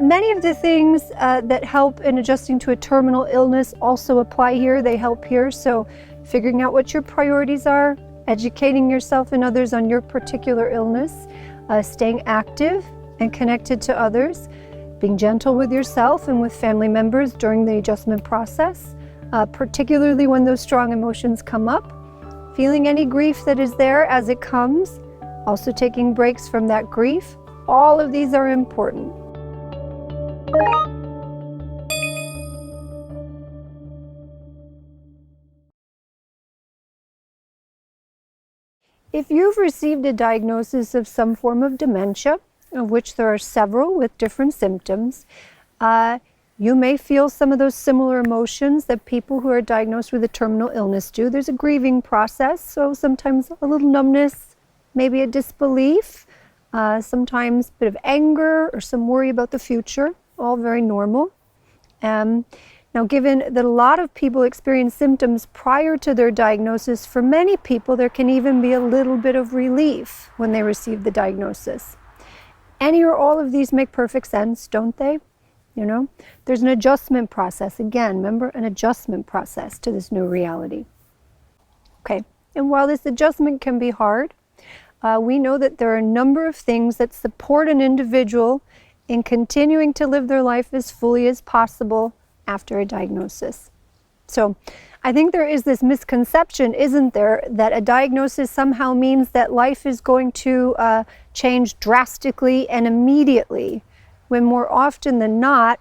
Many of the things that help in adjusting to a terminal illness also apply here. They help here. So figuring out what your priorities are, educating yourself and others on your particular illness, staying active and connected to others, being gentle with yourself and with family members during the adjustment process, particularly when those strong emotions come up, feeling any grief that is there as it comes, also taking breaks from that grief. All of these are important. If you've received a diagnosis of some form of dementia, of which there are several with different symptoms, you may feel some of those similar emotions that people who are diagnosed with a terminal illness do. There's a grieving process, so sometimes a little numbness, maybe a disbelief, sometimes a bit of anger or some worry about the future, all very normal. Now, given that a lot of people experience symptoms prior to their diagnosis, for many people there can even be a little bit of relief when they receive the diagnosis. Any or all of these make perfect sense, don't they? You know, there's an adjustment process. Again, remember, an adjustment process to this new reality. Okay, and while this adjustment can be hard, we know that there are a number of things that support an individual in continuing to live their life as fully as possible after a diagnosis. So I think there is this misconception, isn't there, that a diagnosis somehow means that life is going to change drastically and immediately, when more often than not,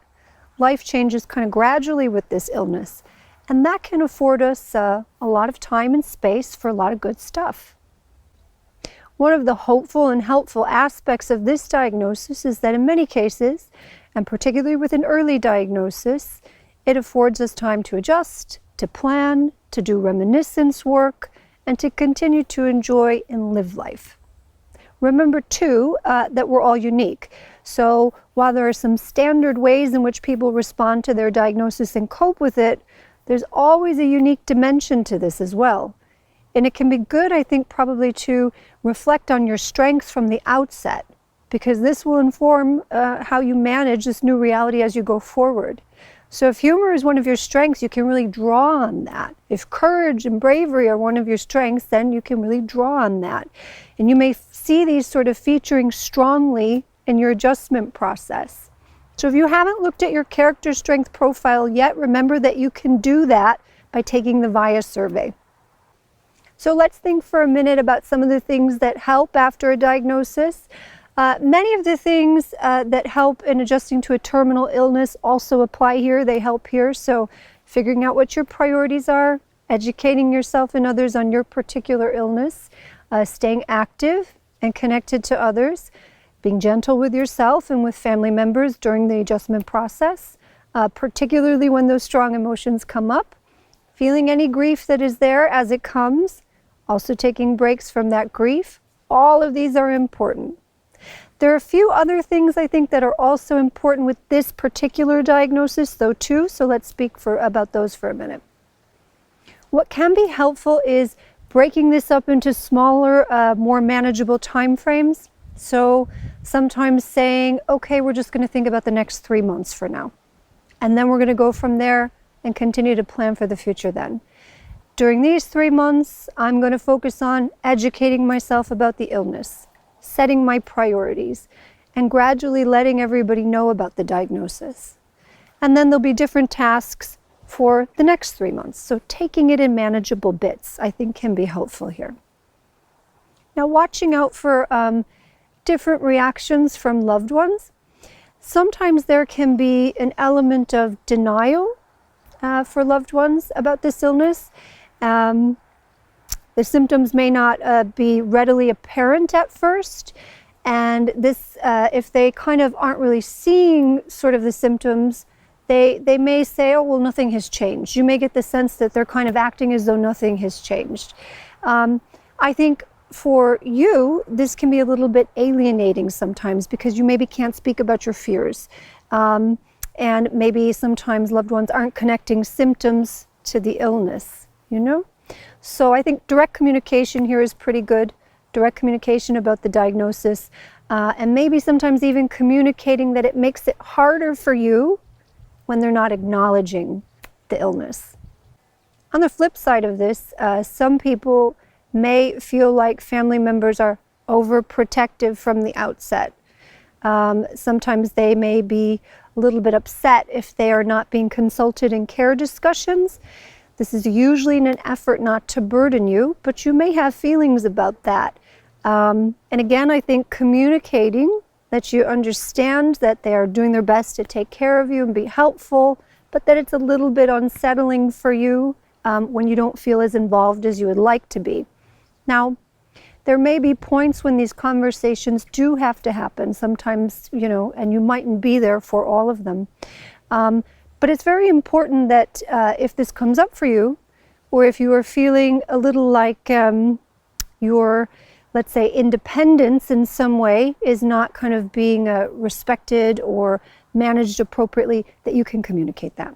life changes kind of gradually with this illness. And that can afford us a lot of time and space for a lot of good stuff. One of the hopeful and helpful aspects of this diagnosis is that in many cases, and particularly with an early diagnosis, it affords us time to adjust, to plan, to do reminiscence work, and to continue to enjoy and live life. Remember too that we're all unique. So while there are some standard ways in which people respond to their diagnosis and cope with it, there's always a unique dimension to this as well. And it can be good, I think, probably to reflect on your strengths from the outset, because this will inform how you manage this new reality as you go forward. So if humor is one of your strengths, you can really draw on that. If courage and bravery are one of your strengths, then you can really draw on that. And you may see these sort of featuring strongly in your adjustment process. So if you haven't looked at your character strength profile yet, remember that you can do that by taking the VIA survey. So let's think for a minute about some of the things that help after a diagnosis. Many of the things that help in adjusting to a terminal illness also apply here. They help here. So figuring out what your priorities are, educating yourself and others on your particular illness, staying active and connected to others, being gentle with yourself and with family members during the adjustment process, particularly when those strong emotions come up, feeling any grief that is there as it comes, also taking breaks from that grief. All of these are important. There are a few other things I think that are also important with this particular diagnosis though too, so let's speak about those for a minute. What can be helpful is breaking this up into smaller, more manageable time frames. So sometimes saying, okay, we're just going to think about the next 3 months for now. And then we're going to go from there and continue to plan for the future then. During these 3 months, I'm going to focus on educating myself about the illness, setting my priorities, and gradually letting everybody know about the diagnosis. And then there'll be different tasks for the next 3 months. So taking it in manageable bits, I think, can be helpful here. Now, watching out for different reactions from loved ones. Sometimes there can be an element of denial for loved ones about this illness. The symptoms may not be readily apparent at first, and this, if they kind of aren't really seeing sort of the symptoms, they may say, oh, well, nothing has changed. You may get the sense that they're kind of acting as though nothing has changed. I think for you, this can be a little bit alienating sometimes because you maybe can't speak about your fears. And maybe sometimes loved ones aren't connecting symptoms to the illness, you know? So I think direct communication here is pretty good. Direct communication about the diagnosis. and maybe sometimes even communicating that it makes it harder for you when they're not acknowledging the illness. On the flip side of this, some people may feel like family members are overprotective from the outset. Sometimes they may be a little bit upset if they are not being consulted in care discussions. This is usually in an effort not to burden you, but you may have feelings about that. And again, I think communicating that you understand that they are doing their best to take care of you and be helpful, but that it's a little bit unsettling for you when you don't feel as involved as you would like to be. Now, there may be points when these conversations do have to happen, sometimes, and you mightn't be there for all of them. But it's very important that if this comes up for you, or if you are feeling a little like your, let's say, independence in some way is not kind of being respected or managed appropriately, that you can communicate that.